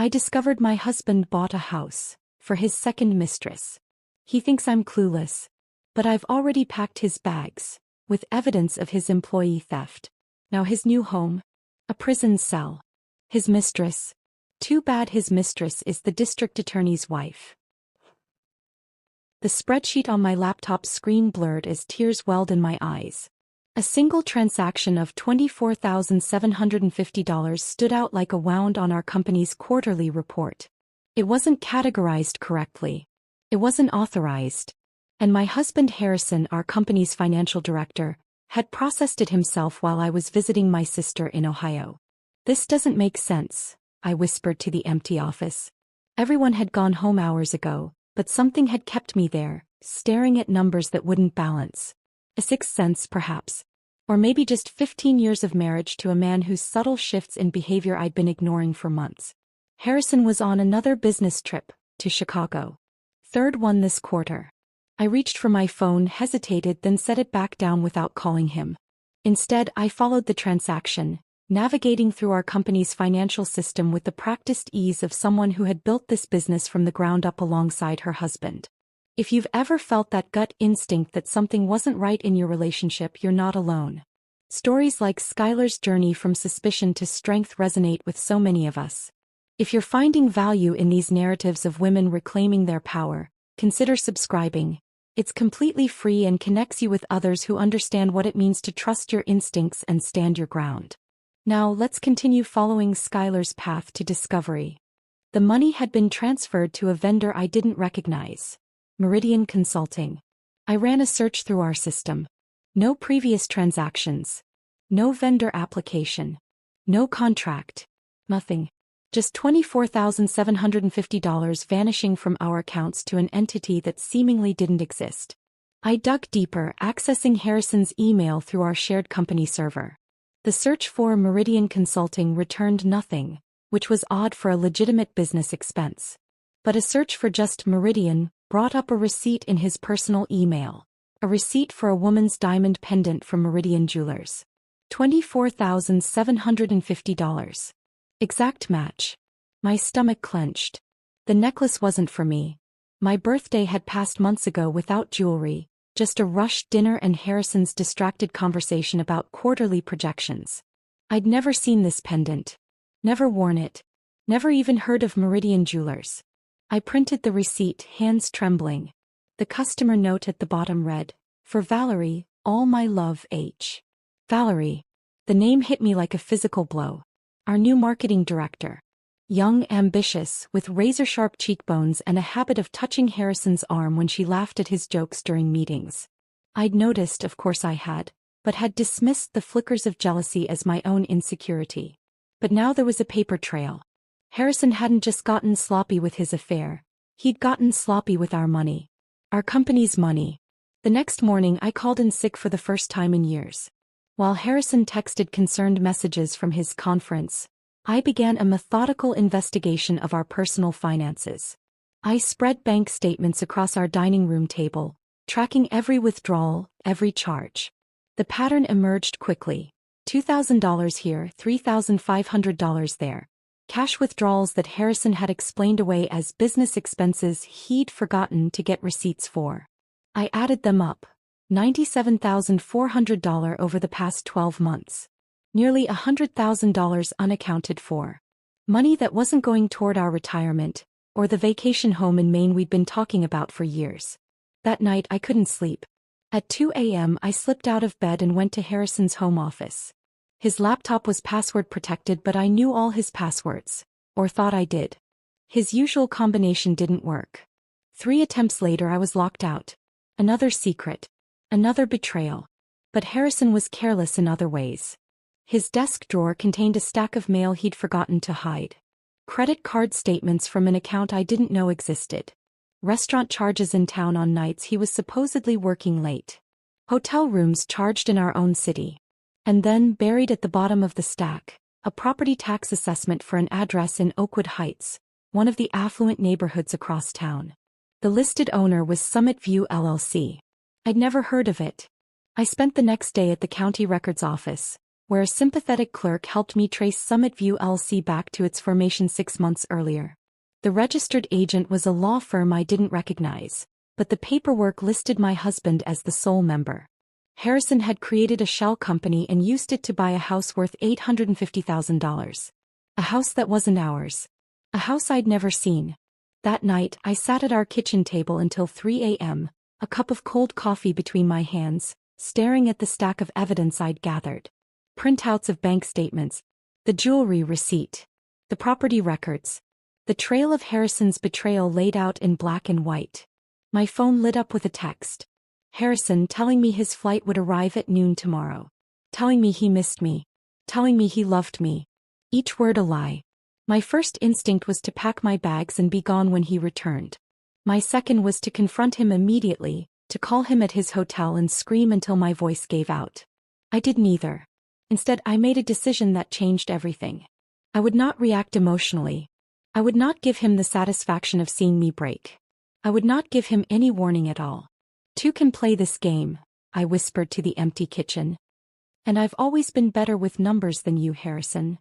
I discovered my husband bought a house for his second mistress. He thinks I'm clueless, but I've already packed his bags with evidence of his employee theft. Now his new home? A prison cell. His mistress? Too bad his mistress is the district attorney's wife. The spreadsheet on my laptop screen blurred as tears welled in my eyes. A single transaction of $24,750 stood out like a wound on our company's quarterly report. It wasn't categorized correctly. It wasn't authorized. And my husband Harrison, our company's financial director, had processed it himself while I was visiting my sister in Ohio. This doesn't make sense, I whispered to the empty office. Everyone had gone home hours ago, but something had kept me there, staring at numbers that wouldn't balance. A sixth sense, perhaps. Or maybe just 15 years of marriage to a man whose subtle shifts in behavior I'd been ignoring for months. Harrison was on another business trip to Chicago. Third one this quarter. I reached for my phone, hesitated, then set it back down without calling him. Instead, I followed the transaction, navigating through our company's financial system with the practiced ease of someone who had built this business from the ground up alongside her husband. If you've ever felt that gut instinct that something wasn't right in your relationship, you're not alone. Stories like Skylar's journey from suspicion to strength resonate with so many of us. If you're finding value in these narratives of women reclaiming their power, consider subscribing. It's completely free and connects you with others who understand what it means to trust your instincts and stand your ground. Now let's continue following Skylar's path to discovery. The money had been transferred to a vendor I didn't recognize. Meridian Consulting. I ran a search through our system. No previous transactions. No vendor application. No contract. Nothing. Just $24,750 vanishing from our accounts to an entity that seemingly didn't exist. I dug deeper, accessing Harrison's email through our shared company server. The search for Meridian Consulting returned nothing, which was odd for a legitimate business expense. But a search for just Meridian brought up a receipt in his personal email. A receipt for a woman's diamond pendant from Meridian Jewelers. $24,750. Exact match. My stomach clenched. The necklace wasn't for me. My birthday had passed months ago without jewelry, just a rushed dinner and Harrison's distracted conversation about quarterly projections. I'd never seen this pendant. Never worn it. Never even heard of Meridian Jewelers. I printed the receipt, hands trembling. The customer note at the bottom read, "For Valerie, all my love, H." Valerie. The name hit me like a physical blow. Our new marketing director. Young, ambitious, with razor-sharp cheekbones and a habit of touching Harrison's arm when she laughed at his jokes during meetings. I'd noticed, of course I had, but had dismissed the flickers of jealousy as my own insecurity. But now there was a paper trail. Harrison hadn't just gotten sloppy with his affair. He'd gotten sloppy with our money. Our company's money. The next morning I called in sick for the first time in years. While Harrison texted concerned messages from his conference, I began a methodical investigation of our personal finances. I spread bank statements across our dining room table, tracking every withdrawal, every charge. The pattern emerged quickly. $2,000 here, $3,500 there. Cash withdrawals that Harrison had explained away as business expenses he'd forgotten to get receipts for. I added them up. $97,400 over the past 12 months. Nearly $100,000 unaccounted for. Money that wasn't going toward our retirement, or the vacation home in Maine we'd been talking about for years. That night I couldn't sleep. At 2 a.m. I slipped out of bed and went to Harrison's home office. His laptop was password protected, but I knew all his passwords. Or thought I did. His usual combination didn't work. 3 attempts later I was locked out. Another secret. Another betrayal. But Harrison was careless in other ways. His desk drawer contained a stack of mail he'd forgotten to hide. Credit card statements from an account I didn't know existed. Restaurant charges in town on nights he was supposedly working late. Hotel rooms charged in our own city. And then, buried at the bottom of the stack, a property tax assessment for an address in Oakwood Heights, one of the affluent neighborhoods across town. The listed owner was Summit View LLC. I'd never heard of it. I spent the next day at the county records office, where a sympathetic clerk helped me trace Summit View LC back to its formation 6 months earlier. The registered agent was a law firm I didn't recognize, but the paperwork listed my husband as the sole member. Harrison had created a shell company and used it to buy a house worth $850,000. A house that wasn't ours. A house I'd never seen. That night, I sat at our kitchen table until 3 a.m., a cup of cold coffee between my hands, staring at the stack of evidence I'd gathered. Printouts of bank statements, the jewelry receipt, the property records, the trail of Harrison's betrayal laid out in black and white. My phone lit up with a text. Harrison telling me his flight would arrive at noon tomorrow. Telling me he missed me. Telling me he loved me. Each word a lie. My first instinct was to pack my bags and be gone when he returned. My second was to confront him immediately, to call him at his hotel and scream until my voice gave out. I did neither. Instead, I made a decision that changed everything. I would not react emotionally. I would not give him the satisfaction of seeing me break. I would not give him any warning at all. Two can play this game, I whispered to the empty kitchen. And I've always been better with numbers than you, Harrison.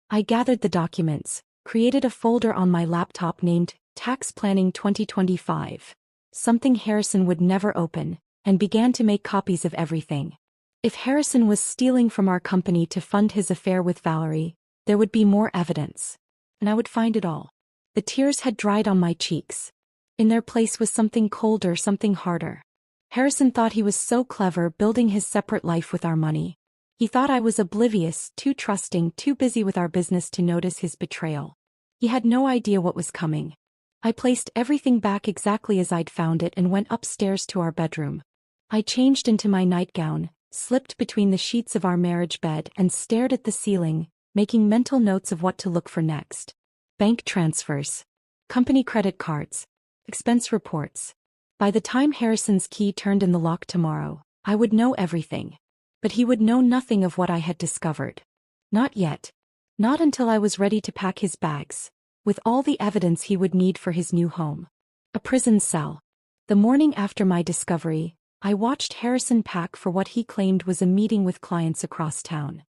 I gathered the documents, created a folder on my laptop named Tax Planning 2025, something Harrison would never open, and began to make copies of everything. If Harrison was stealing from our company to fund his affair with Valerie, there would be more evidence. And I would find it all. The tears had dried on my cheeks. In their place was something colder, something harder. Harrison thought he was so clever building his separate life with our money. He thought I was oblivious, too trusting, too busy with our business to notice his betrayal. He had no idea what was coming. I placed everything back exactly as I'd found it and went upstairs to our bedroom. I changed into my nightgown, slipped between the sheets of our marriage bed and stared at the ceiling, making mental notes of what to look for next. Bank transfers. Company credit cards. Expense reports. By the time Harrison's key turned in the lock tomorrow, I would know everything. But he would know nothing of what I had discovered. Not yet. Not until I was ready to pack his bags, with all the evidence he would need for his new home. A prison cell. The morning after my discovery, I watched Harrison pack for what he claimed was a meeting with clients across town.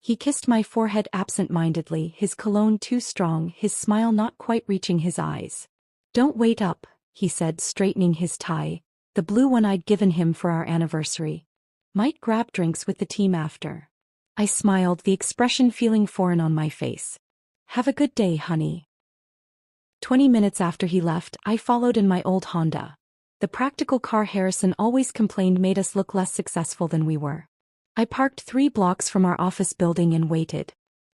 He kissed my forehead absent-mindedly, his cologne too strong, his smile not quite reaching his eyes. "Don't wait up," he said, straightening his tie, the blue one I'd given him for our anniversary. "Might grab drinks with the team after." I smiled, the expression feeling foreign on my face. "Have a good day, honey." 20 minutes after he left, I followed in my old Honda. The practical car Harrison always complained made us look less successful than we were. I parked 3 blocks from our office building and waited.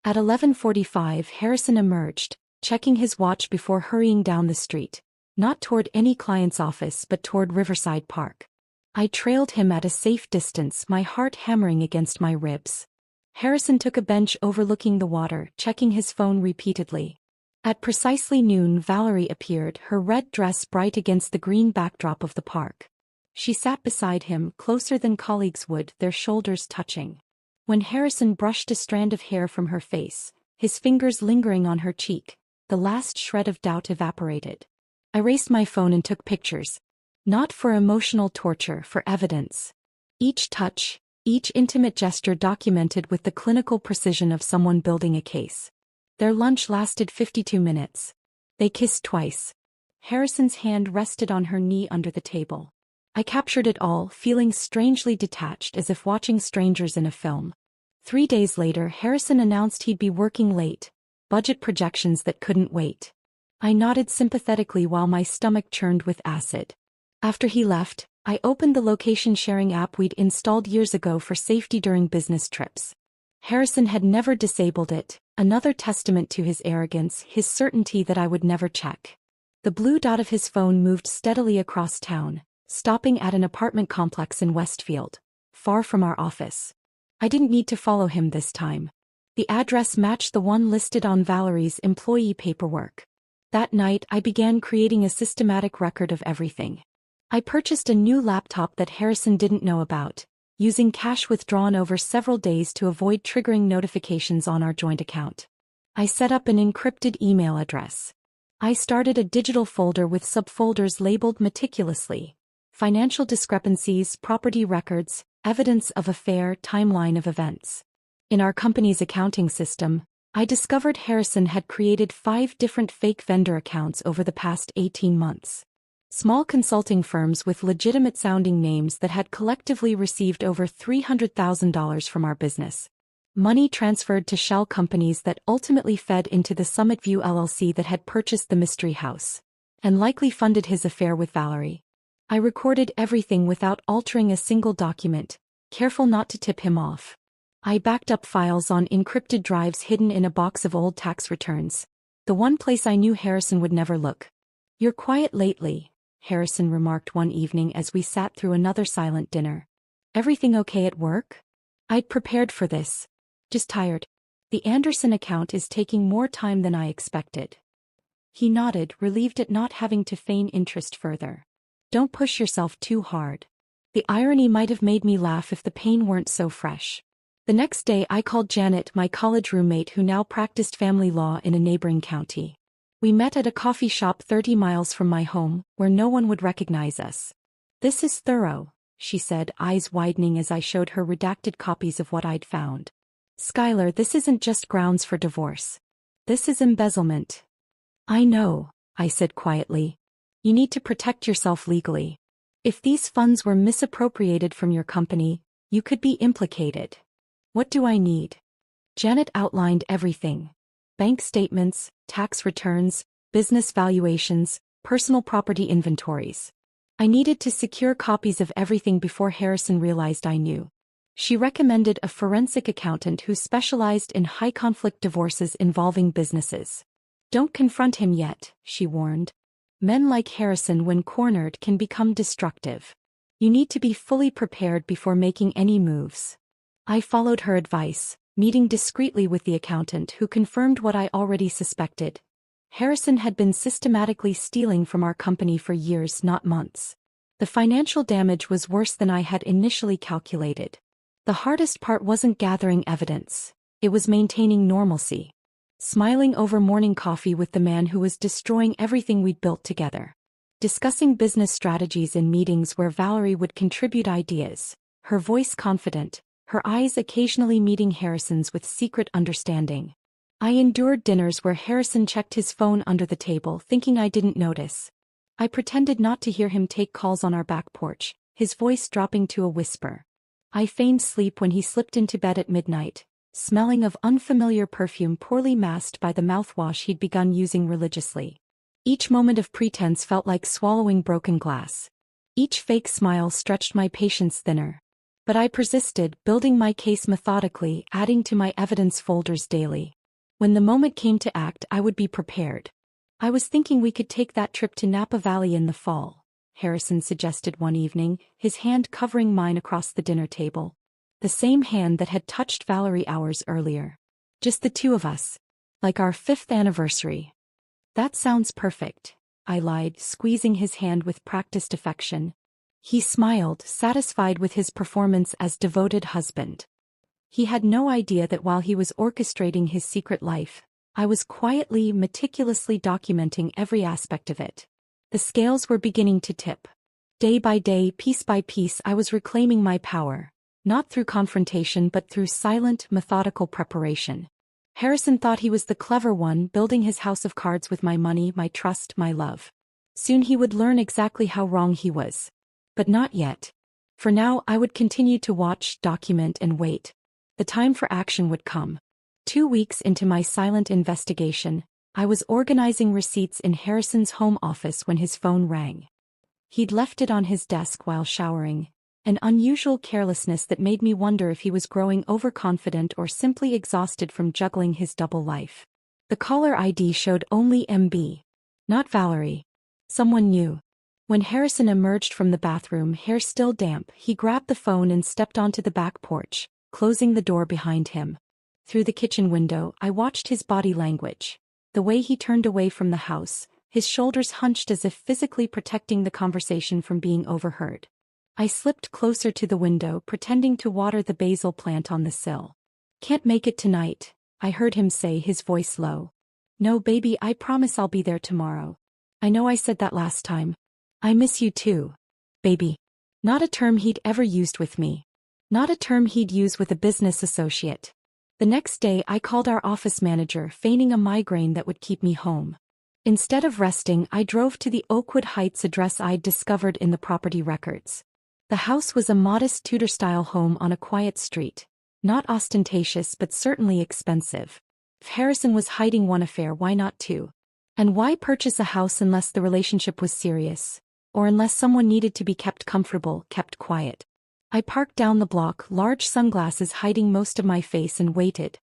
At 11:45, Harrison emerged, checking his watch before hurrying down the street, not toward any client's office but toward Riverside Park. I trailed him at a safe distance, my heart hammering against my ribs. Harrison took a bench overlooking the water, checking his phone repeatedly. At precisely noon, Valerie appeared, her red dress bright against the green backdrop of the park. She sat beside him, closer than colleagues would, their shoulders touching. When Harrison brushed a strand of hair from her face, his fingers lingering on her cheek, the last shred of doubt evaporated. I raised my phone and took pictures. Not for emotional torture, for evidence. Each touch, each intimate gesture documented with the clinical precision of someone building a case. Their lunch lasted 52 minutes. They kissed twice. Harrison's hand rested on her knee under the table. I captured it all, feeling strangely detached, as if watching strangers in a film. 3 days later, Harrison announced he'd be working late. Budget projections that couldn't wait. I nodded sympathetically while my stomach churned with acid. After he left, I opened the location-sharing app we'd installed years ago for safety during business trips. Harrison had never disabled it, another testament to his arrogance, his certainty that I would never check. The blue dot of his phone moved steadily across town, stopping at an apartment complex in Westfield, far from our office. I didn't need to follow him this time. The address matched the one listed on Valerie's employee paperwork. That night, I began creating a systematic record of everything. I purchased a new laptop that Harrison didn't know about, using cash withdrawn over several days to avoid triggering notifications on our joint account. I set up an encrypted email address. I started a digital folder with subfolders labeled meticulously: financial discrepancies, property records, evidence of affair, timeline of events. In our company's accounting system, I discovered Harrison had created 5 different fake vendor accounts over the past 18 months. Small consulting firms with legitimate-sounding names that had collectively received over $300,000 from our business. Money transferred to shell companies that ultimately fed into the Summit View LLC that had purchased the mystery house and likely funded his affair with Valerie. I recorded everything without altering a single document, careful not to tip him off. I backed up files on encrypted drives hidden in a box of old tax returns, the one place I knew Harrison would never look. "You're quiet lately," Harrison remarked one evening as we sat through another silent dinner. "Everything okay at work?" I'd prepared for this. "Just tired. The Anderson account is taking more time than I expected." He nodded, relieved at not having to feign interest further. "Don't push yourself too hard." The irony might have made me laugh if the pain weren't so fresh. The next day I called Janet, my college roommate who now practiced family law in a neighboring county. We met at a coffee shop 30 miles from my home, where no one would recognize us. "This is thorough," she said, eyes widening as I showed her redacted copies of what I'd found. "Skylar, this isn't just grounds for divorce. This is embezzlement." "I know," I said quietly. "You need to protect yourself legally. If these funds were misappropriated from your company, you could be implicated." "What do I need?" Janet outlined everything. Bank statements, tax returns, business valuations, personal property inventories. I needed to secure copies of everything before Harrison realized I knew. She recommended a forensic accountant who specialized in high-conflict divorces involving businesses. "Don't confront him yet," she warned. "Men like Harrison, when cornered, can become destructive. You need to be fully prepared before making any moves." I followed her advice, meeting discreetly with the accountant who confirmed what I already suspected. Harrison had been systematically stealing from our company for years, not months. The financial damage was worse than I had initially calculated. The hardest part wasn't gathering evidence, it was maintaining normalcy. Smiling over morning coffee with the man who was destroying everything we'd built together. Discussing business strategies in meetings where Valerie would contribute ideas, her voice confident, her eyes occasionally meeting Harrison's with secret understanding. I endured dinners where Harrison checked his phone under the table, thinking I didn't notice. I pretended not to hear him take calls on our back porch, his voice dropping to a whisper. I feigned sleep when he slipped into bed at midnight, smelling of unfamiliar perfume poorly masked by the mouthwash he'd begun using religiously. Each moment of pretense felt like swallowing broken glass. Each fake smile stretched my patience thinner. But I persisted, building my case methodically, adding to my evidence folders daily. When the moment came to act, I would be prepared. "I was thinking we could take that trip to Napa Valley in the fall," Harrison suggested one evening, his hand covering mine across the dinner table. The same hand that had touched Valerie hours earlier. "Just the two of us. Like our 5th anniversary." "That sounds perfect," I lied, squeezing his hand with practiced affection. He smiled, satisfied with his performance as devoted husband. He had no idea that while he was orchestrating his secret life, I was quietly, meticulously documenting every aspect of it. The scales were beginning to tip. Day by day, piece by piece, I was reclaiming my power, not through confrontation but through silent, methodical preparation. Harrison thought he was the clever one, building his house of cards with my money, my trust, my love. Soon he would learn exactly how wrong he was. But not yet. For now, I would continue to watch, document, and wait. The time for action would come. 2 weeks into my silent investigation, I was organizing receipts in Harrison's home office when his phone rang. He'd left it on his desk while showering, an unusual carelessness that made me wonder if he was growing overconfident or simply exhausted from juggling his double life. The caller ID showed only MB. Not Valerie. Someone new. When Harrison emerged from the bathroom, hair still damp, he grabbed the phone and stepped onto the back porch, closing the door behind him. Through the kitchen window, I watched his body language. The way he turned away from the house, his shoulders hunched as if physically protecting the conversation from being overheard. I slipped closer to the window, pretending to water the basil plant on the sill. "Can't make it tonight," I heard him say, his voice low. "No, baby, I promise I'll be there tomorrow. I know I said that last time. I miss you too, baby." Not a term he'd ever used with me. Not a term he'd use with a business associate. The next day I called our office manager, feigning a migraine that would keep me home. Instead of resting, I drove to the Oakwood Heights address I'd discovered in the property records. The house was a modest Tudor-style home on a quiet street. Not ostentatious but certainly expensive. If Harrison was hiding one affair, why not two? And why purchase a house unless the relationship was serious? Or unless someone needed to be kept comfortable, kept quiet? I parked down the block, large sunglasses hiding most of my face, and waited.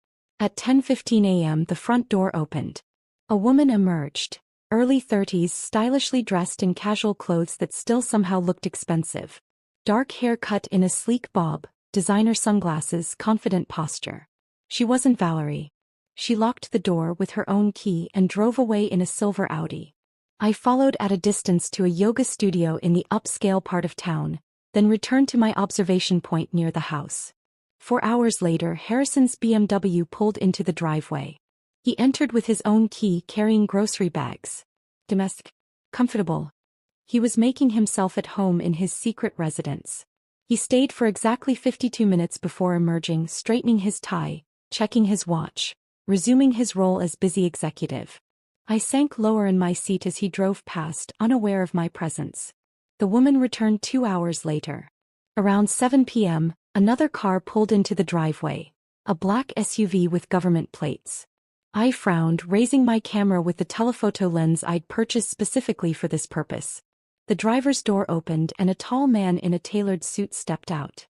At 10:15 a.m. the front door opened. A woman emerged. Early 30s, stylishly dressed in casual clothes that still somehow looked expensive. Dark hair cut in a sleek bob, designer sunglasses, confident posture. She wasn't Valerie. She locked the door with her own key and drove away in a silver Audi. I followed at a distance to a yoga studio in the upscale part of town, then returned to my observation point near the house. 4 hours later, Harrison's BMW pulled into the driveway. He entered with his own key, carrying grocery bags. Domestic. Comfortable. He was making himself at home in his secret residence. He stayed for exactly 52 minutes before emerging, straightening his tie, checking his watch, resuming his role as busy executive. I sank lower in my seat as he drove past, unaware of my presence. The woman returned 2 hours later. Around 7 p.m., another car pulled into the driveway, a black SUV with government plates. I frowned, raising my camera with the telephoto lens I'd purchased specifically for this purpose. The driver's door opened and a tall man in a tailored suit stepped out.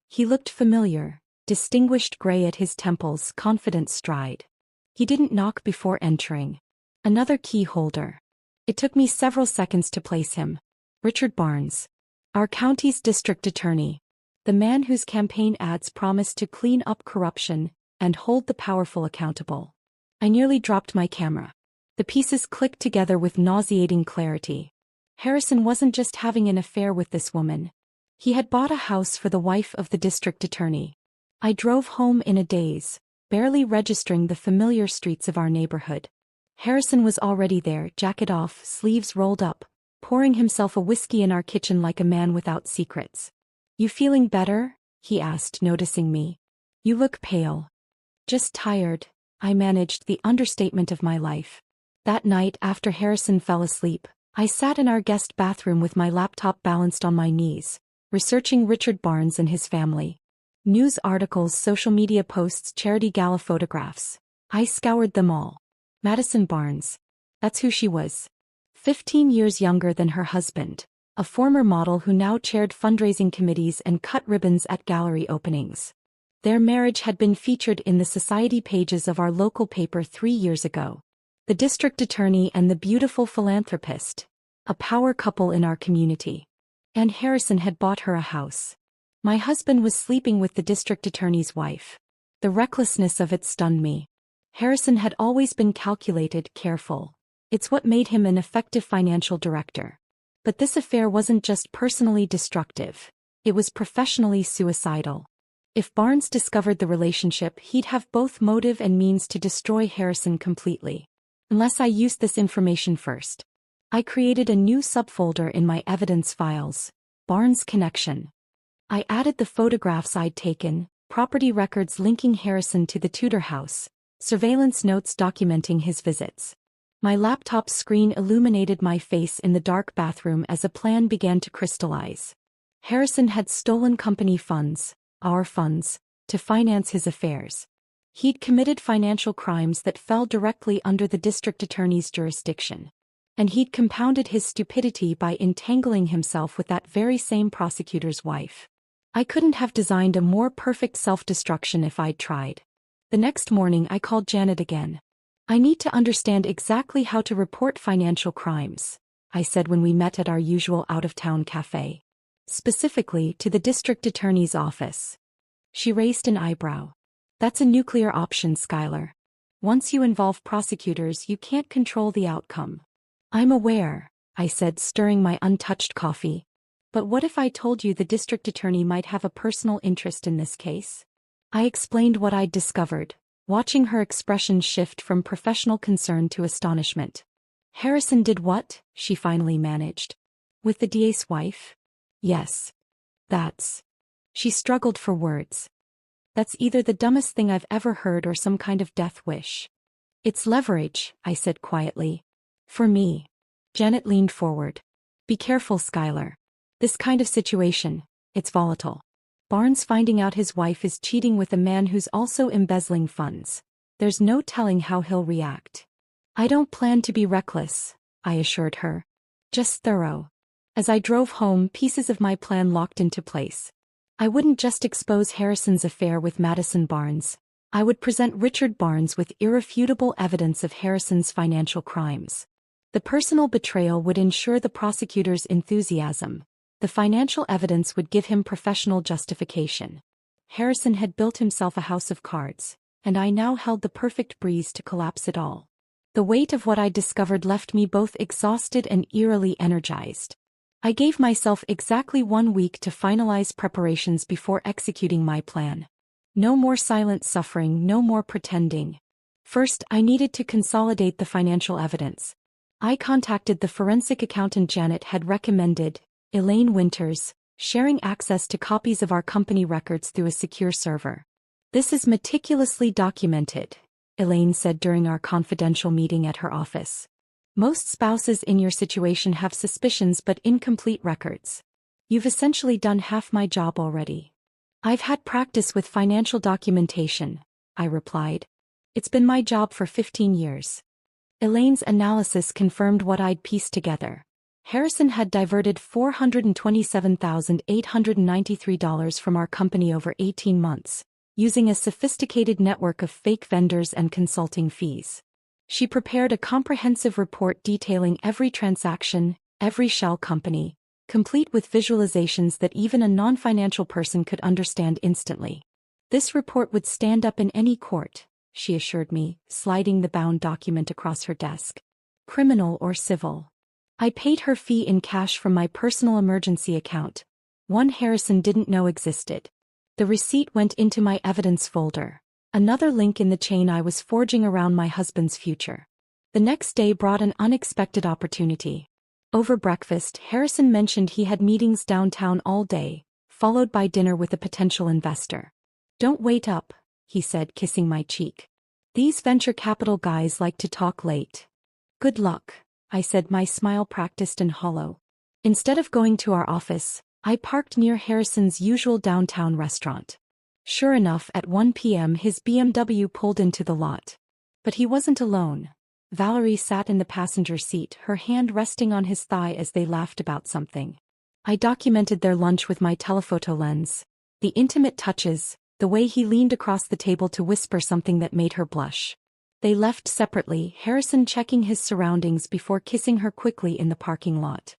He looked familiar, distinguished gray at his temples, confident stride. He didn't knock before entering. Another key holder. It took me several seconds to place him. Richard Barnes. Our county's district attorney. The man whose campaign ads promised to clean up corruption and hold the powerful accountable. I nearly dropped my camera. The pieces clicked together with nauseating clarity. Harrison wasn't just having an affair with this woman. He had bought a house for the wife of the district attorney. I drove home in a daze, barely registering the familiar streets of our neighborhood. Harrison was already there, jacket off, sleeves rolled up, pouring himself a whiskey in our kitchen like a man without secrets. "You feeling better?" he asked, noticing me. "You look pale." "Just tired," I managed, the understatement of my life. That night, after Harrison fell asleep, I sat in our guest bathroom with my laptop balanced on my knees, researching Richard Barnes and his family. News articles, social media posts, charity gala photographs. I scoured them all. Madison Barnes. That's who she was. 15 years younger than her husband, a former model who now chaired fundraising committees and cut ribbons at gallery openings. Their marriage had been featured in the society pages of our local paper 3 years ago. The district attorney and the beautiful philanthropist, a power couple in our community. And Harrison had bought her a house. My husband was sleeping with the district attorney's wife. The recklessness of it stunned me. Harrison had always been calculated, careful. It's what made him an effective financial director. But this affair wasn't just personally destructive. It was professionally suicidal. If Barnes discovered the relationship, he'd have both motive and means to destroy Harrison completely. Unless I used this information first. I created a new subfolder in my evidence files, Barnes Connection. I added the photographs I'd taken, property records linking Harrison to the Tudor house, surveillance notes documenting his visits. My laptop screen illuminated my face in the dark bathroom as a plan began to crystallize. Harrison had stolen company funds, our funds, to finance his affairs. He'd committed financial crimes that fell directly under the district attorney's jurisdiction. And he'd compounded his stupidity by entangling himself with that very same prosecutor's wife. I couldn't have designed a more perfect self-destruction if I'd tried. The next morning I called Janet again. "I need to understand exactly how to report financial crimes," I said when we met at our usual out-of-town cafe. "Specifically to the district attorney's office." She raised an eyebrow. "That's a nuclear option, Skylar. Once you involve prosecutors, you can't control the outcome." "I'm aware," I said, stirring my untouched coffee. "But what if I told you the district attorney might have a personal interest in this case?" I explained what I'd discovered, watching her expression shift from professional concern to astonishment. "Harrison did what?" she finally managed. "With the DA's wife?" "Yes. That's..." She struggled for words. That's either the dumbest thing I've ever heard or some kind of death wish. It's leverage, I said quietly. For me. Janet leaned forward. Be careful, Skylar. This kind of situation, it's volatile. Barnes finding out his wife is cheating with a man who's also embezzling funds. There's no telling how he'll react. I don't plan to be reckless, I assured her. Just thorough. As I drove home, pieces of my plan locked into place. I wouldn't just expose Harrison's affair with Madison Barnes. I would present Richard Barnes with irrefutable evidence of Harrison's financial crimes. The personal betrayal would ensure the prosecutor's enthusiasm. The financial evidence would give him professional justification. Harrison had built himself a house of cards, and I now held the perfect breeze to collapse it all. The weight of what I discovered left me both exhausted and eerily energized. I gave myself exactly 1 week to finalize preparations before executing my plan. No more silent suffering, no more pretending. First, I needed to consolidate the financial evidence. I contacted the forensic accountant Janet had recommended, Elaine Winters, sharing access to copies of our company records through a secure server. This is meticulously documented, Elaine said during our confidential meeting at her office. Most spouses in your situation have suspicions but incomplete records. You've essentially done half my job already. I've had practice with financial documentation, I replied. It's been my job for 15 years. Elaine's analysis confirmed what I'd pieced together. Harrison had diverted $427,893 from our company over 18 months, using a sophisticated network of fake vendors and consulting fees. She prepared a comprehensive report detailing every transaction, every shell company, complete with visualizations that even a non-financial person could understand instantly. This report would stand up in any court, she assured me, sliding the bound document across her desk. Criminal or civil. I paid her fee in cash from my personal emergency account, one Harrison didn't know existed. The receipt went into my evidence folder, another link in the chain I was forging around my husband's future. The next day brought an unexpected opportunity. Over breakfast, Harrison mentioned he had meetings downtown all day, followed by dinner with a potential investor. Don't wait up, he said, kissing my cheek. These venture capital guys like to talk late. Good luck, I said, my smile practiced and hollow. Instead of going to our office, I parked near Harrison's usual downtown restaurant. Sure enough, at 1 p.m. his BMW pulled into the lot. But he wasn't alone. Valerie sat in the passenger seat, her hand resting on his thigh as they laughed about something. I documented their lunch with my telephoto lens. The intimate touches, the way he leaned across the table to whisper something that made her blush. They left separately, Harrison checking his surroundings before kissing her quickly in the parking lot.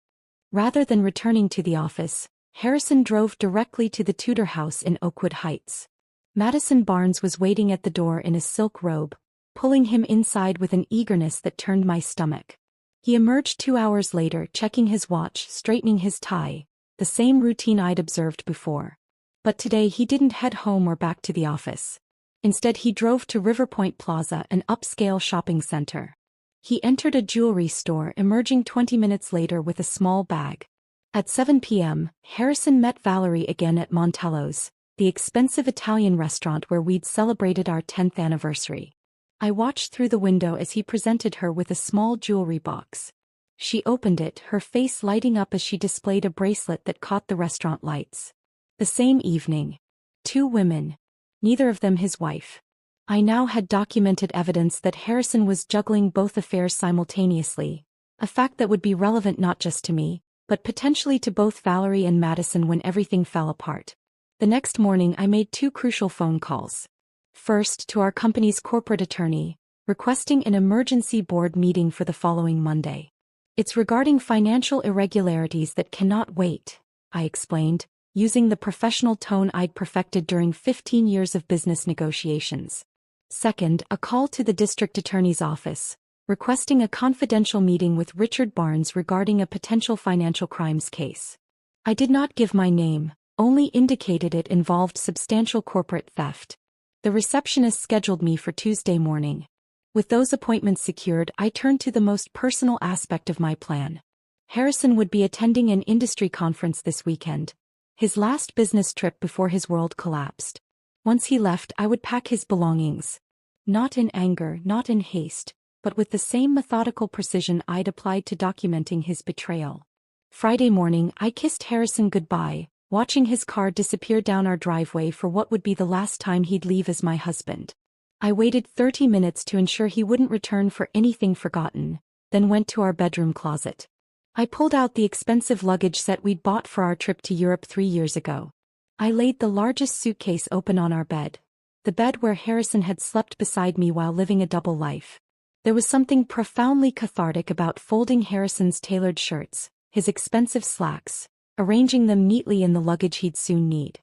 Rather than returning to the office, Harrison drove directly to the Tudor house in Oakwood Heights. Madison Barnes was waiting at the door in a silk robe, pulling him inside with an eagerness that turned my stomach. He emerged 2 hours later, checking his watch, straightening his tie, the same routine I'd observed before. But today he didn't head home or back to the office. Instead he drove to Riverpoint Plaza, an upscale shopping center. He entered a jewelry store, emerging 20 minutes later with a small bag. At 7 p.m., Harrison met Valerie again at Montello's, the expensive Italian restaurant where we'd celebrated our 10th anniversary. I watched through the window as he presented her with a small jewelry box. She opened it, her face lighting up as she displayed a bracelet that caught the restaurant lights. The same evening. 2 women. Neither of them his wife. I now had documented evidence that Harrison was juggling both affairs simultaneously, a fact that would be relevant not just to me, but potentially to both Valerie and Madison when everything fell apart. The next morning I made 2 crucial phone calls. First, to our company's corporate attorney, requesting an emergency board meeting for the following Monday. It's regarding financial irregularities that cannot wait, I explained, using the professional tone I'd perfected during 15 years of business negotiations. Second, a call to the district attorney's office, requesting a confidential meeting with Richard Barnes regarding a potential financial crimes case. I did not give my name, only indicated it involved substantial corporate theft. The receptionist scheduled me for Tuesday morning. With those appointments secured, I turned to the most personal aspect of my plan. Harrison would be attending an industry conference this weekend, his last business trip before his world collapsed. Once he left, I would pack his belongings. Not in anger, not in haste, but with the same methodical precision I'd applied to documenting his betrayal. Friday morning, I kissed Harrison goodbye, watching his car disappear down our driveway for what would be the last time he'd leave as my husband. I waited 30 minutes to ensure he wouldn't return for anything forgotten, then went to our bedroom closet. I pulled out the expensive luggage set we'd bought for our trip to Europe 3 years ago. I laid the largest suitcase open on our bed. The bed where Harrison had slept beside me while living a double life. There was something profoundly cathartic about folding Harrison's tailored shirts, his expensive slacks, arranging them neatly in the luggage he'd soon need.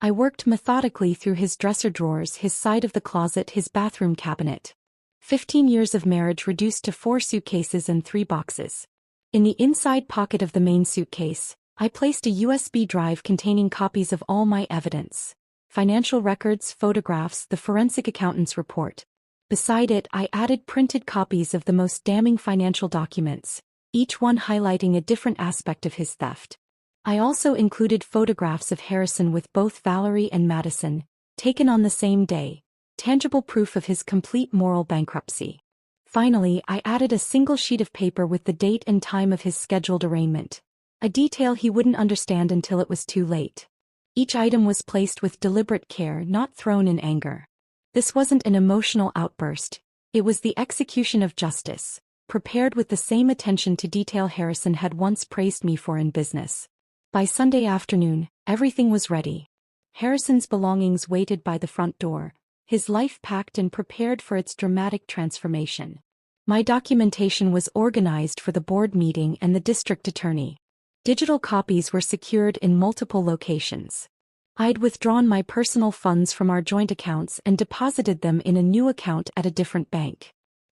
I worked methodically through his dresser drawers, his side of the closet, his bathroom cabinet. 15 years of marriage reduced to 4 suitcases and 3 boxes. In the inside pocket of the main suitcase, I placed a USB drive containing copies of all my evidence. Financial records, photographs, the forensic accountant's report. Beside it, I added printed copies of the most damning financial documents, each one highlighting a different aspect of his theft. I also included photographs of Harrison with both Valerie and Madison, taken on the same day, tangible proof of his complete moral bankruptcy. Finally, I added a single sheet of paper with the date and time of his scheduled arraignment, a detail he wouldn't understand until it was too late. Each item was placed with deliberate care, not thrown in anger. This wasn't an emotional outburst, it was the execution of justice, prepared with the same attention to detail Harrison had once praised me for in business. By Sunday afternoon, everything was ready. Harrison's belongings waited by the front door, his life packed and prepared for its dramatic transformation. My documentation was organized for the board meeting and the district attorney. Digital copies were secured in multiple locations. I'd withdrawn my personal funds from our joint accounts and deposited them in a new account at a different bank.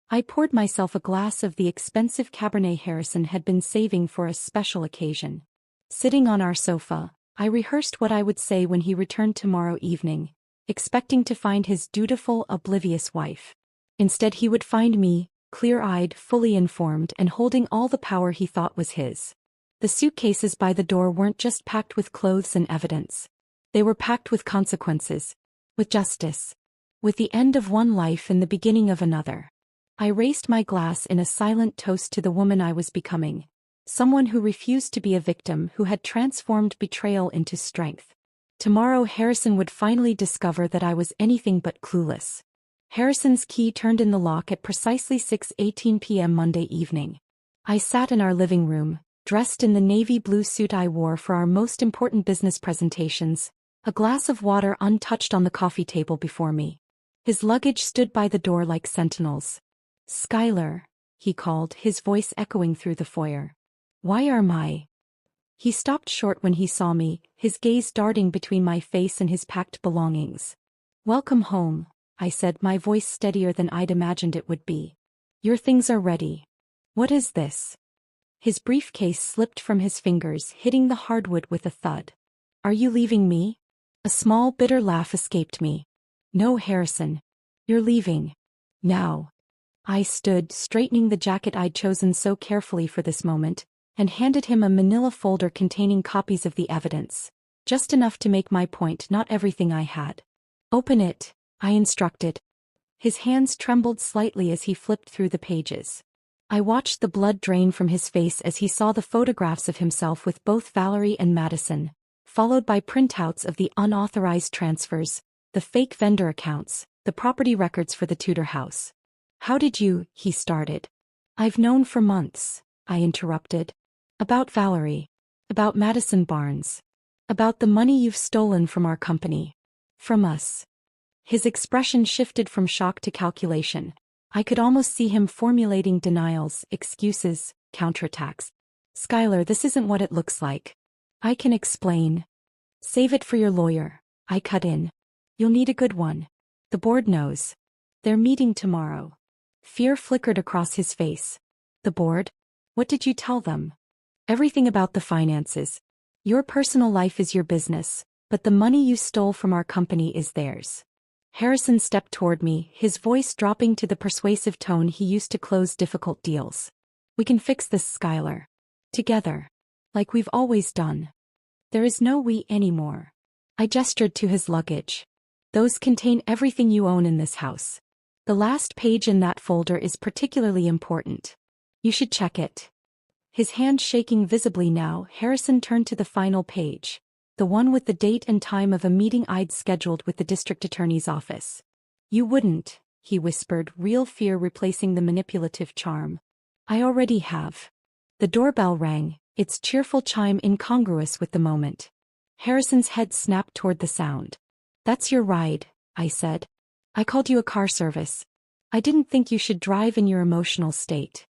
I poured myself a glass of the expensive Cabernet Harrison had been saving for a special occasion. Sitting on our sofa, I rehearsed what I would say when he returned tomorrow evening, expecting to find his dutiful, oblivious wife. Instead, he would find me, clear-eyed, fully informed, and holding all the power he thought was his. The suitcases by the door weren't just packed with clothes and evidence. They were packed with consequences, with justice, with the end of one life and the beginning of another. I raised my glass in a silent toast to the woman I was becoming, someone who refused to be a victim, who had transformed betrayal into strength. Tomorrow Harrison would finally discover that I was anything but clueless. Harrison's key turned in the lock at precisely 6:18 p.m. Monday evening. I sat in our living room, dressed in the navy blue suit I wore for our most important business presentations, a glass of water untouched on the coffee table before me. His luggage stood by the door like sentinels. "Skylar," he called, his voice echoing through the foyer. "Why are my—" He stopped short when he saw me, his gaze darting between my face and his packed belongings. "Welcome home," I said, my voice steadier than I'd imagined it would be. "Your things are ready." "What is this?" His briefcase slipped from his fingers, hitting the hardwood with a thud. "Are you leaving me?" A small, bitter laugh escaped me. "No, Harrison. You're leaving. Now." I stood, straightening the jacket I'd chosen so carefully for this moment, and handed him a manila folder containing copies of the evidence. Just enough to make my point, not everything I had. "Open it," I instructed. His hands trembled slightly as he flipped through the pages. I watched the blood drain from his face as he saw the photographs of himself with both Valerie and Madison, followed by printouts of the unauthorized transfers, the fake vendor accounts, the property records for the Tudor house. "How did you—" he started. "I've known for months," I interrupted. "About Valerie. About Madison Barnes. About the money you've stolen from our company. From us." His expression shifted from shock to calculation. I could almost see him formulating denials, excuses, counterattacks. "Skylar, this isn't what it looks like. I can explain." "Save it for your lawyer," I cut in. "You'll need a good one. The board knows. They're meeting tomorrow." Fear flickered across his face. "The board? What did you tell them?" "Everything about the finances. Your personal life is your business, but the money you stole from our company is theirs." Harrison stepped toward me, his voice dropping to the persuasive tone he used to close difficult deals. "We can fix this, Skylar. Together. Like we've always done. There is no we anymore." I gestured to his luggage. Those contain everything you own in this house. The last page in that folder is particularly important. You should check it. His hand shaking visibly now, Harrison turned to the final page. The one with the date and time of a meeting I'd scheduled with the district attorney's office. You wouldn't, he whispered, real fear replacing the manipulative charm. I already have. The doorbell rang, its cheerful chime incongruous with the moment. Harrison's head snapped toward the sound. That's your ride, I said. I called you a car service. I didn't think you should drive in your emotional state.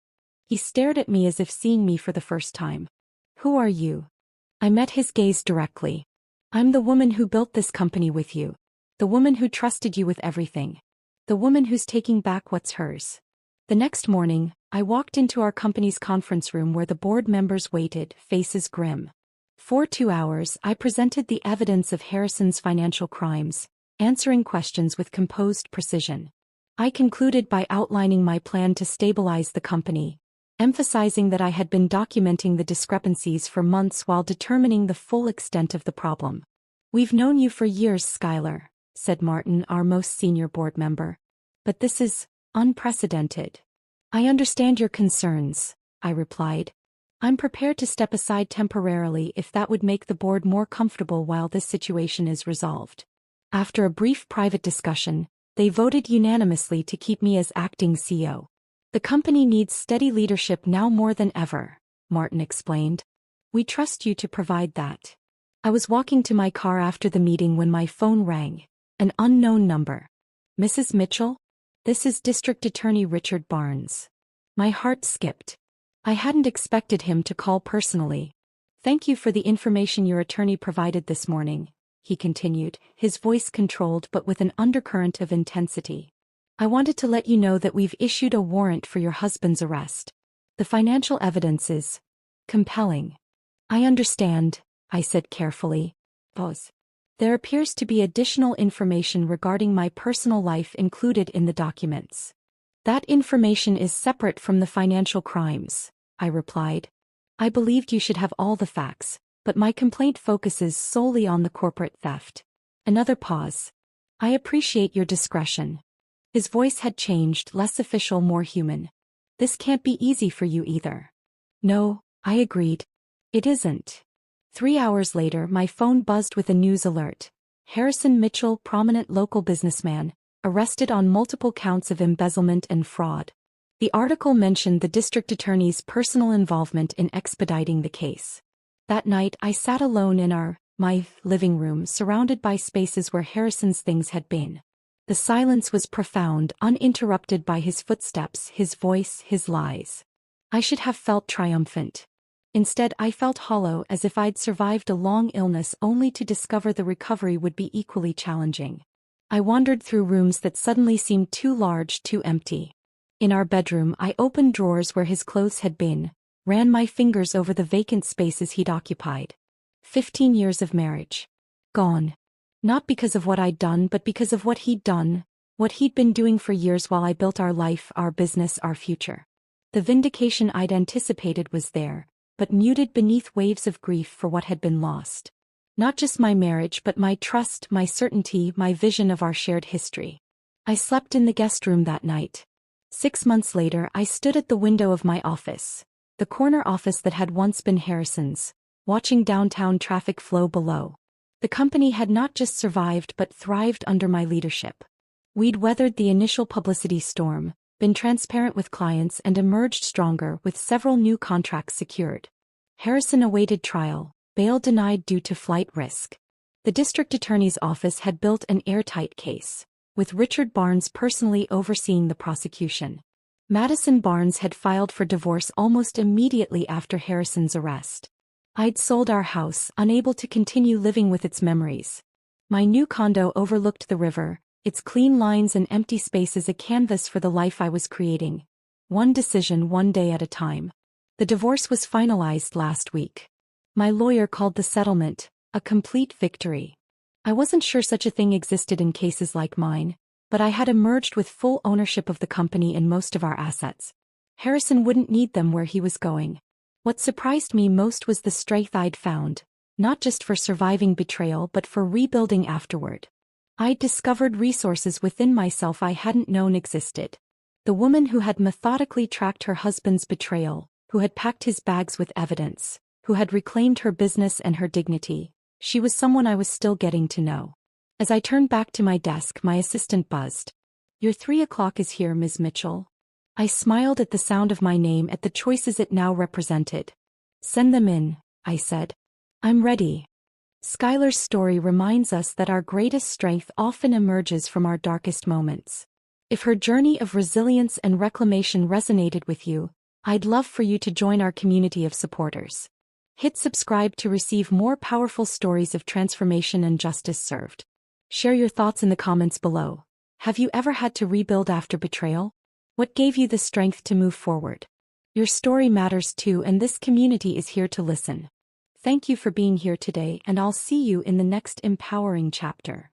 He stared at me as if seeing me for the first time. Who are you? I met his gaze directly. I'm the woman who built this company with you. The woman who trusted you with everything. The woman who's taking back what's hers. The next morning, I walked into our company's conference room where the board members waited, faces grim. For 2 hours, I presented the evidence of Harrison's financial crimes, answering questions with composed precision. I concluded by outlining my plan to stabilize the company, emphasizing that I had been documenting the discrepancies for months while determining the full extent of the problem. We've known you for years, Skylar, said Martin, our most senior board member. But this is unprecedented. I understand your concerns, I replied. I'm prepared to step aside temporarily if that would make the board more comfortable while this situation is resolved. After a brief private discussion, they voted unanimously to keep me as acting CEO. The company needs steady leadership now more than ever, Martin explained. We trust you to provide that. I was walking to my car after the meeting when my phone rang. An unknown number. Mrs. Mitchell? This is District Attorney Richard Barnes. My heart skipped. I hadn't expected him to call personally. Thank you for the information your attorney provided this morning, he continued, his voice controlled but with an undercurrent of intensity. I wanted to let you know that we've issued a warrant for your husband's arrest. The financial evidence is compelling. I understand, I said carefully. Pause. There appears to be additional information regarding my personal life included in the documents. That information is separate from the financial crimes, I replied. I believed you should have all the facts, but my complaint focuses solely on the corporate theft. Another pause. I appreciate your discretion. His voice had changed, less official, more human. This can't be easy for you either. No, I agreed. It isn't. 3 hours later, my phone buzzed with a news alert. Harrison Mitchell, prominent local businessman, arrested on multiple counts of embezzlement and fraud. The article mentioned the district attorney's personal involvement in expediting the case. That night, I sat alone in my living room, surrounded by spaces where Harrison's things had been. The silence was profound, uninterrupted by his footsteps, his voice, his lies. I should have felt triumphant. Instead, I felt hollow, as if I'd survived a long illness only to discover the recovery would be equally challenging. I wandered through rooms that suddenly seemed too large, too empty. In our bedroom, I opened drawers where his clothes had been, ran my fingers over the vacant spaces he'd occupied. 15 years of marriage. Gone. Not because of what I'd done, but because of what he'd done, what he'd been doing for years while I built our life, our business, our future. The vindication I'd anticipated was there, but muted beneath waves of grief for what had been lost. Not just my marriage, but my trust, my certainty, my vision of our shared history. I slept in the guest room that night. 6 months later, I stood at the window of my office, the corner office that had once been Harrison's, watching downtown traffic flow below. The company had not just survived but thrived under my leadership. We'd weathered the initial publicity storm, been transparent with clients, and emerged stronger with several new contracts secured. Harrison awaited trial, bail denied due to flight risk. The district attorney's office had built an airtight case, with Richard Barnes personally overseeing the prosecution. Madison Barnes had filed for divorce almost immediately after Harrison's arrest. I'd sold our house, unable to continue living with its memories. My new condo overlooked the river, its clean lines and empty spaces a canvas for the life I was creating. One decision, one day at a time. The divorce was finalized last week. My lawyer called the settlement a complete victory. I wasn't sure such a thing existed in cases like mine, but I had emerged with full ownership of the company and most of our assets. Harrison wouldn't need them where he was going. What surprised me most was the strength I'd found, not just for surviving betrayal but for rebuilding afterward. I discovered resources within myself I hadn't known existed. The woman who had methodically tracked her husband's betrayal, who had packed his bags with evidence, who had reclaimed her business and her dignity, she was someone I was still getting to know. As I turned back to my desk, my assistant buzzed. "Your 3 o'clock is here, Ms. Mitchell." I smiled at the sound of my name, at the choices it now represented. "Send them in," I said. "I'm ready." Skylar's story reminds us that our greatest strength often emerges from our darkest moments. If her journey of resilience and reclamation resonated with you, I'd love for you to join our community of supporters. Hit subscribe to receive more powerful stories of transformation and justice served. Share your thoughts in the comments below. Have you ever had to rebuild after betrayal? What gave you the strength to move forward? Your story matters too, and this community is here to listen. Thank you for being here today, and I'll see you in the next empowering chapter.